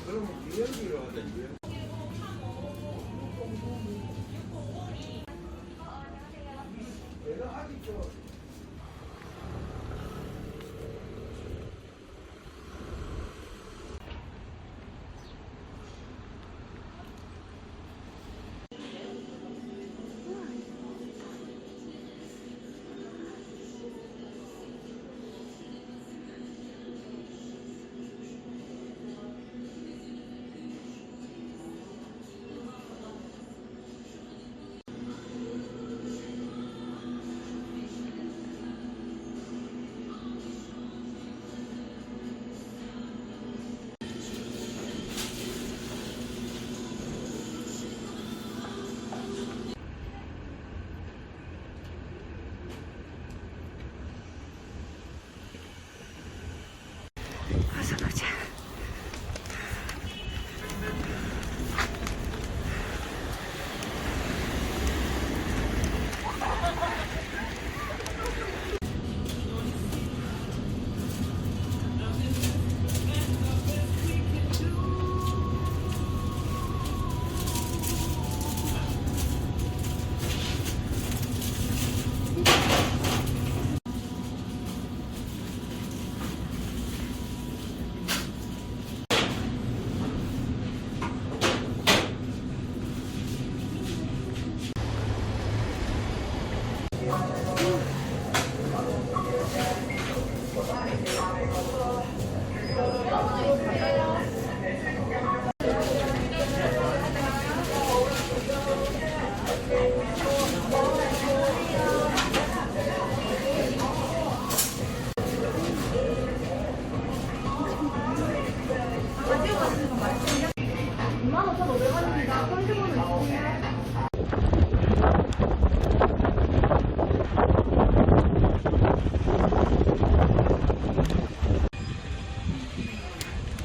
그럼 유연기로 하자, 유연. 내가 아직도 어서 보자.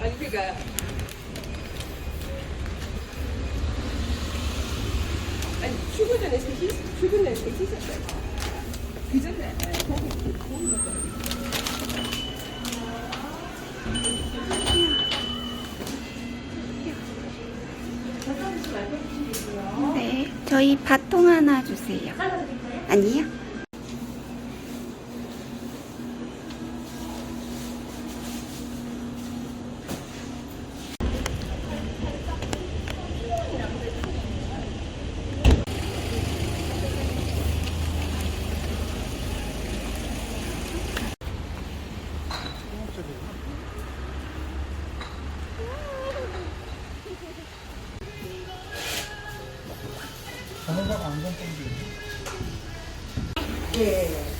아니 그니까 아니 출근 전에 출근 전에 씻었어요. 그 전에 고기 먹어요. 네, 저희 밭통 하나 주세요. 아니요? 전화가 안전 땡기. 예.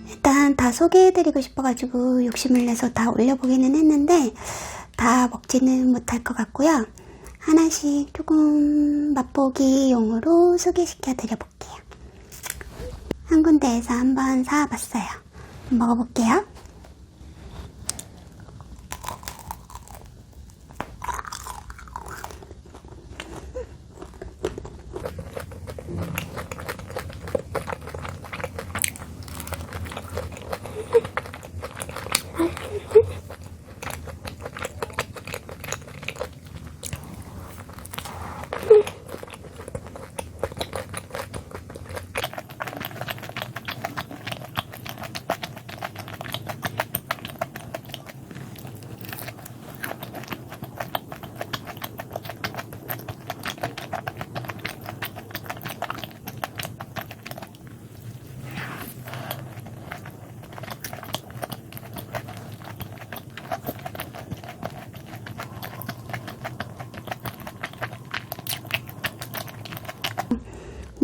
일단 다 소개해드리고 싶어가지고 욕심을 내서 다 올려보기는 했는데 다 먹지는 못할 것 같고요. 하나씩 조금 맛보기용으로 소개시켜 드려볼게요. 한 군데에서 한번 사와봤어요. 먹어볼게요.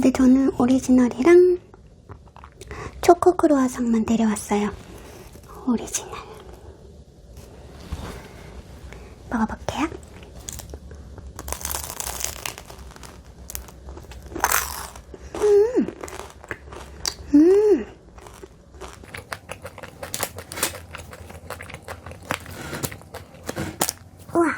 근데 저는 오리지널이랑 초코 크루아상만 데려왔어요. 오리지널. 먹어볼게요. 우와.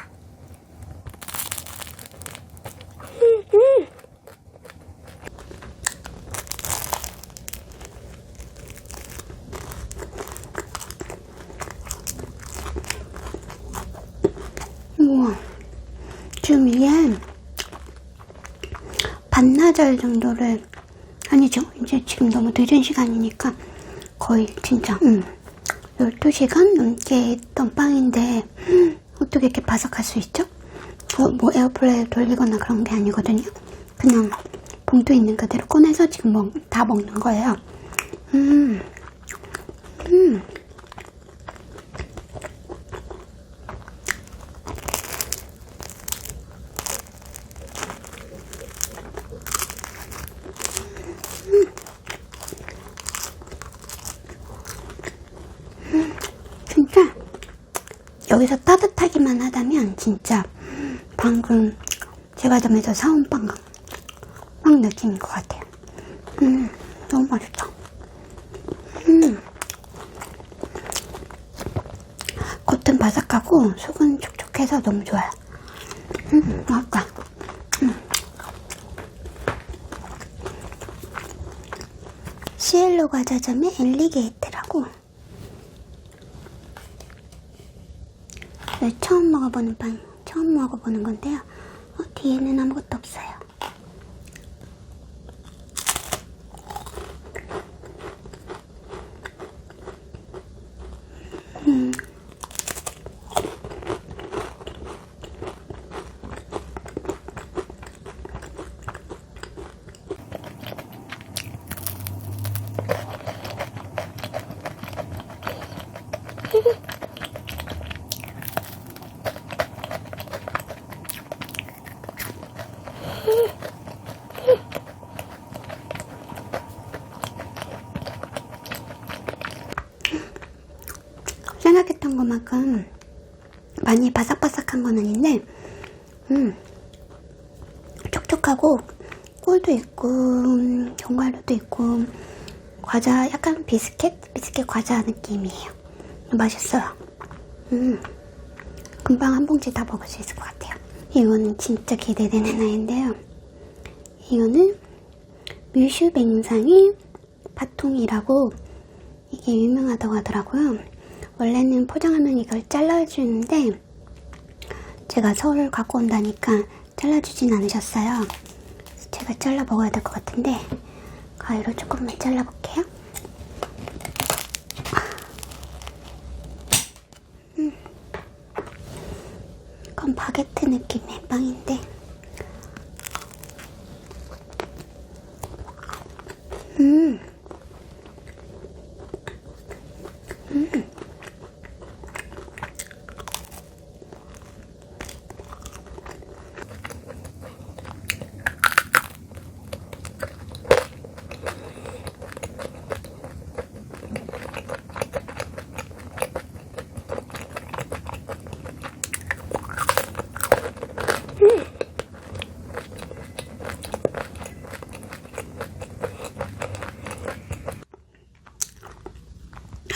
우와. 지금 이게 반나절 정도를, 아니죠, 이제 지금 너무 늦은 시간이니까 거의 진짜 12시간 넘게 있던 빵인데 어떻게 이렇게 바삭할 수 있죠? 뭐 에어프라이어 돌리거나 그런 게 아니거든요. 그냥 봉투에 있는 그대로 꺼내서 지금 다 먹는 거예요. 진짜 여기서 따뜻하기만 하다면 진짜 방금 제과점에서 사온 빵 느낌인 것 같아요. 너무 맛있다. 겉은 바삭하고 속은 촉촉해서 너무 좋아요. 맛있다. 시엘로 과자점의 엘리게이트라고. 네, 처음 먹어보는 건데요. 뒤에는 아무것도 없어요. 생각했던 것만큼 많이 바삭바삭한 건 아닌데 촉촉하고 꿀도 있고 견과류도 있고 과자, 약간 비스켓 과자 느낌이에요. 맛있어요. 금방 한 봉지 다 먹을 수 있을 것 같아요. 이거는 진짜 기대되는 아이인데요. 이거는 뮤슈뱅상의 바통이라고, 이게 유명하다고 하더라고요. 원래는 포장하면 이걸 잘라주는데 제가 서울 갖고 온다니까 잘라주진 않으셨어요. 제가 잘라 먹어야 될 것 같은데 가위로 조금만 잘라볼게요. 이건 바게트 느낌의 빵인데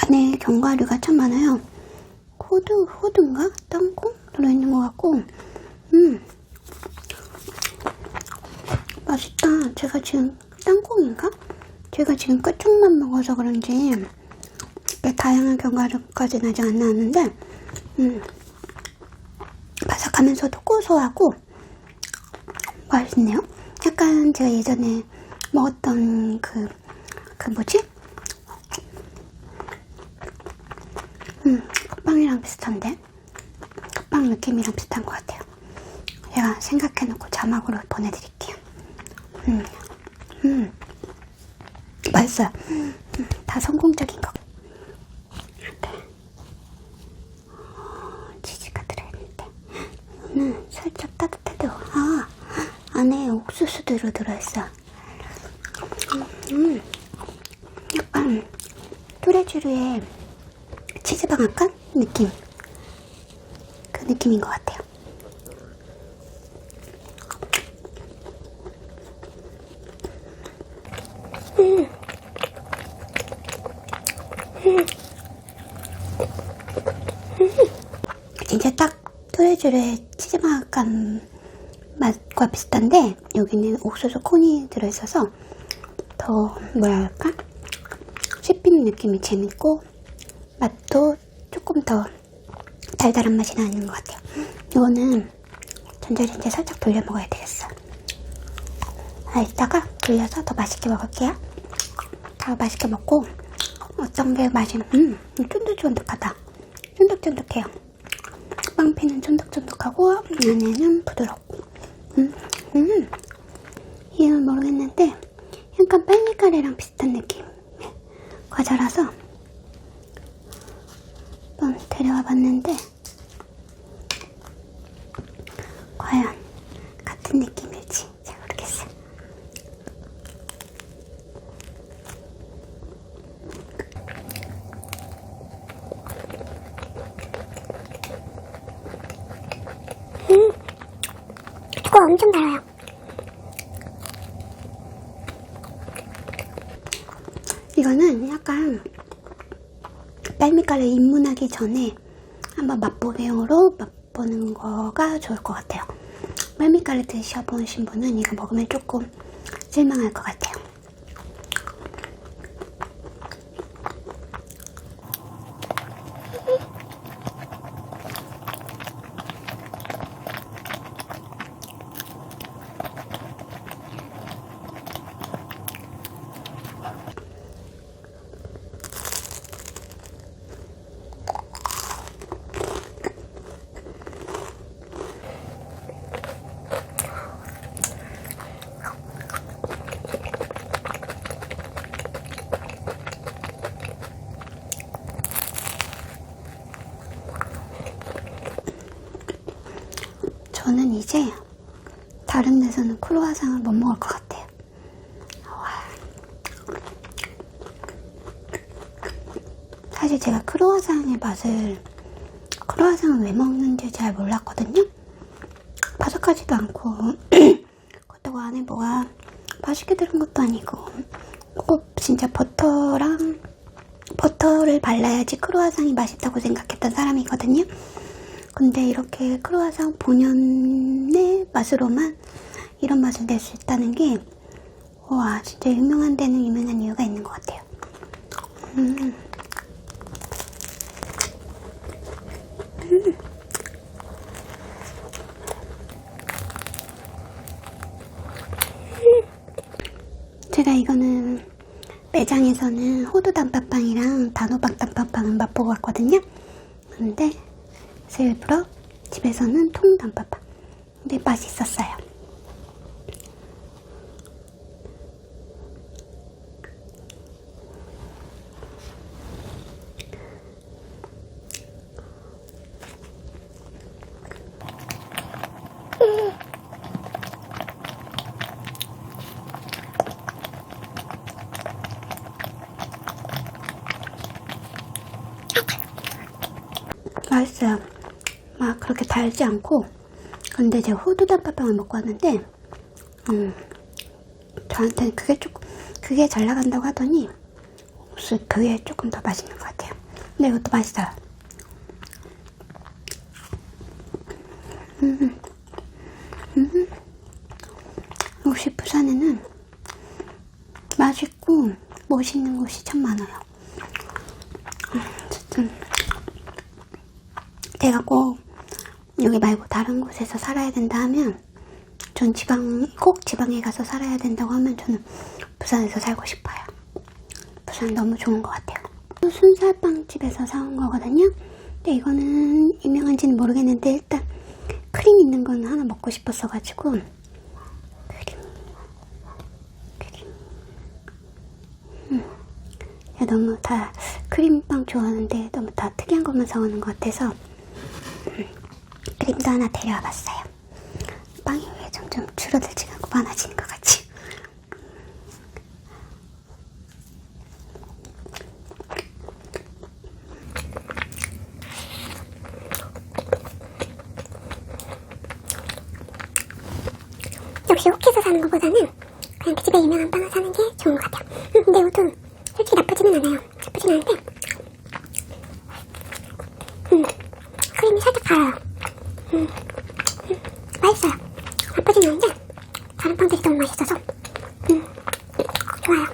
안에 견과류가 참 많아요. 호두인가? 땅콩? 들어있는 것 같고 맛있다. 제가 지금 땅콩인가? 제가 지금 끝쪽만 먹어서 그런지 이렇게 다양한 견과류까지는 아직 안 나왔는데 바삭하면서도 고소하고 맛있네요. 약간 제가 예전에 먹었던 그 뭐지? 컵빵이랑 비슷한데? 컵빵 느낌이랑 비슷한 것 같아요. 제가 생각해놓고 자막으로 보내드릴게요. 맛있어요. 다 성공적인 거. 치즈가 들어있는데 이거는 살짝 따뜻해도 안에 옥수수들로 들어있어. 약간 뚜레쥬르의 치즈방앗간 느낌, 그 느낌인 것 같아요. 진짜 딱 뚜레쥬르의 치즈방앗간 맛과 비슷한데 여기는 옥수수 콘이 들어있어서 더 뭐랄까 씹히는 느낌이 재밌고 맛도 조금 더 달달한 맛이 나는 것 같아요. 이거는 전자레인지에 살짝 돌려 먹어야 되겠어. 이따가 돌려서 더 맛있게 먹을게요. 더 맛있게 먹고 어떤 게 맛이 쫀득쫀득하다. 쫀득쫀득해요. 빵피는 쫀득쫀득하고 안에는 부드럽고 이건 모르겠는데 약간 빨미카레랑 비슷한 느낌 과자라서 한번 데려와 봤는데 과연 같은 느낌일지 잘 모르겠어요. 이거 엄청 달아요. 이거는 약간 빨미카레 입문하기 전에 한번 맛보기용으로 맛보는 거가 좋을 것 같아요. 빨미카레 드셔보신 분은 이거 먹으면 조금 실망할 것 같아요. 저는 이제 다른 데서는 크루아상을 못 먹을 것 같아요. 사실 제가 크루아상의 맛을, 크루아상을 왜 먹는지 잘 몰랐거든요. 바삭하지도 않고 그렇다고 안에 뭐가 맛있게 들은 것도 아니고 꼭 진짜 버터를 발라야지 크루아상이 맛있다고 생각했던 사람이거든요. 근데 이렇게 크루아상 본연의 맛으로만 이런 맛을 낼 수 있다는 게 와 진짜 유명한 데는 유명한 이유가 있는 것 같아요. 제가 이거는 매장에서는 호두 단팥빵이랑 단호박 단팥빵을 맛보고 왔거든요. 근데 그래서 일부러 집에서는 통 단팥빵. 근데 맛있었어요. 맛있어요. 막 그렇게 달지 않고. 근데 제가 호두 단팥빵을 먹고 왔는데 저한테는 그게 잘 나간다고 하더니 혹시 그게 조금 더 맛있는 것 같아요. 근데 이것도 맛있어요. 역시 부산에는 맛있고 멋있는 곳이 참 많아요. 어쨌든 제가 꼭 여기 말고 다른 곳에서 살아야 된다 하면 전 꼭 지방에 가서 살아야 된다고 하면 저는 부산에서 살고 싶어요. 부산 너무 좋은 것 같아요. 순살빵집에서 사온 거거든요. 근데 이거는 유명한지는 모르겠는데 일단 크림 있는 건 하나 먹고 싶었어가지고 너무 다 크림빵 좋아하는데 너무 다 특이한 것만 사오는 것 같아서 크림도 하나 데려와 봤어요. 빵이 왜 점점 줄어들지 않고 많아지는 것 같지? 역시 혹해서 사는 것보다는 그냥 그 집에 유명한 빵을 사는 게 좋은 것 같아요. 근데 이것도 솔직히 나쁘지는 않아요. 나쁘진 않은데 크림이 살짝 달아요. 맛있어요. 나쁘진 않은데 다른 빵들이 너무 맛있어서 좋아요.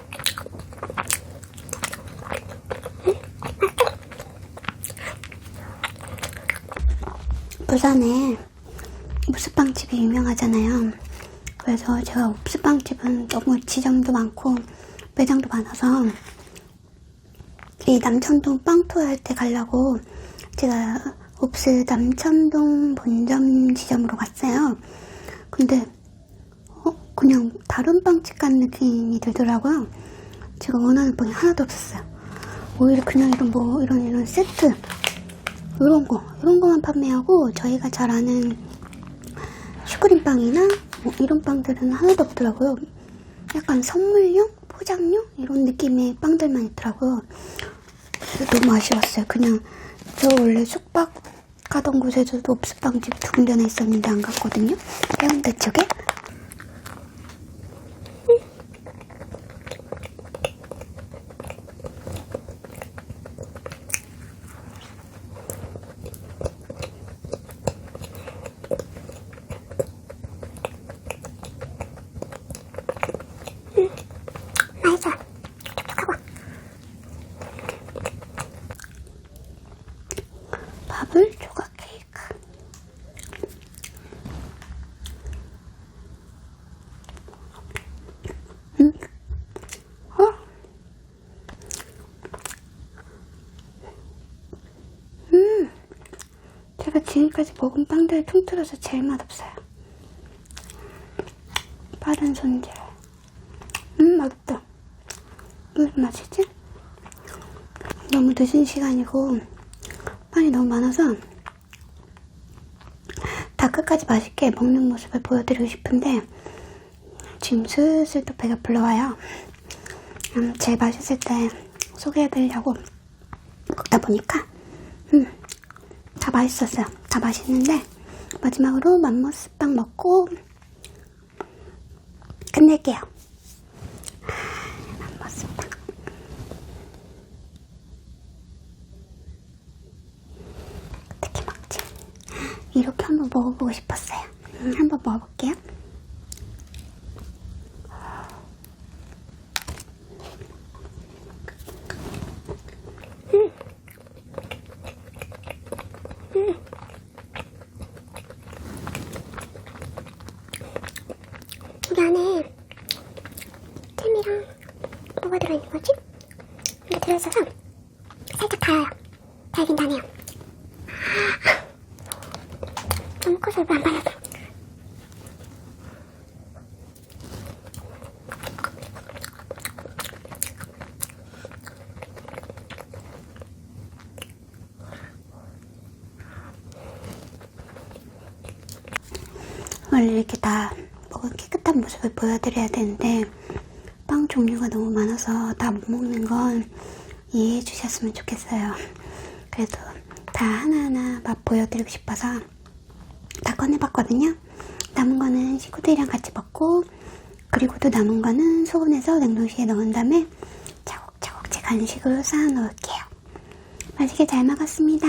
부산에 옥수빵집이 유명하잖아요. 그래서 제가 옥수빵집은 너무 지점도 많고 매장도 많아서 이 남천동 빵투어 할 때 가려고 제가 옥수 남천동 본점 지점으로 갔어요. 근데 그냥 다른 빵집 간 느낌이 들더라고요. 제가 원하는 빵이 하나도 없었어요. 오히려 그냥 이런 세트 이런 거만 판매하고 저희가 잘 아는 슈크림빵이나 뭐 이런 빵들은 하나도 없더라고요. 약간 선물용? 포장용? 이런 느낌의 빵들만 있더라고요. 그래서 너무 아쉬웠어요. 그냥 저 원래 숙박 가던 곳에도 옥수빵집 2군데나 있었는데 안 갔거든요. 해운대 쪽에. 맛있어. 촉촉하고. 밥을 조각 케이크. 제가 지금까지 먹은 빵들 통틀어서 제일 맛없어요. 빠른 손질. 맛있다. 무슨 맛이지? 너무 늦은 시간이고 빵이 너무 많아서 다 끝까지 맛있게 먹는 모습을 보여드리고 싶은데 지금 슬슬 또 배가 불러와요. 제일 맛있을 때 소개해드리려고 먹다 보니까 다 맛있었어요. 다 맛있는데 마지막으로 맘모스빵 먹고 끝낼게요. 맘모스빵. 어떻게 먹지? 이렇게 한번 먹어보고 싶었어요. 한번 먹어볼게요. 여기 안에 잼이랑 뭐가 들어있는 거지? 이게 들어있어서 살짝 달아요. 달긴 다네요. 너무 커서 입에 안 발라서. 원래 이렇게 다 먹은 깨끗한 모습을 보여드려야 되는데 빵 종류가 너무 많아서 다 못 먹는 건 이해해 주셨으면 좋겠어요. 그래도 다 하나하나 맛 보여드리고 싶어서 다 꺼내봤거든요. 남은 거는 식구들이랑 같이 먹고 그리고 또 남은 거는 소분해서 냉동실에 넣은 다음에 차곡차곡 제 간식으로 쌓아 놓을게요. 맛있게 잘 먹었습니다.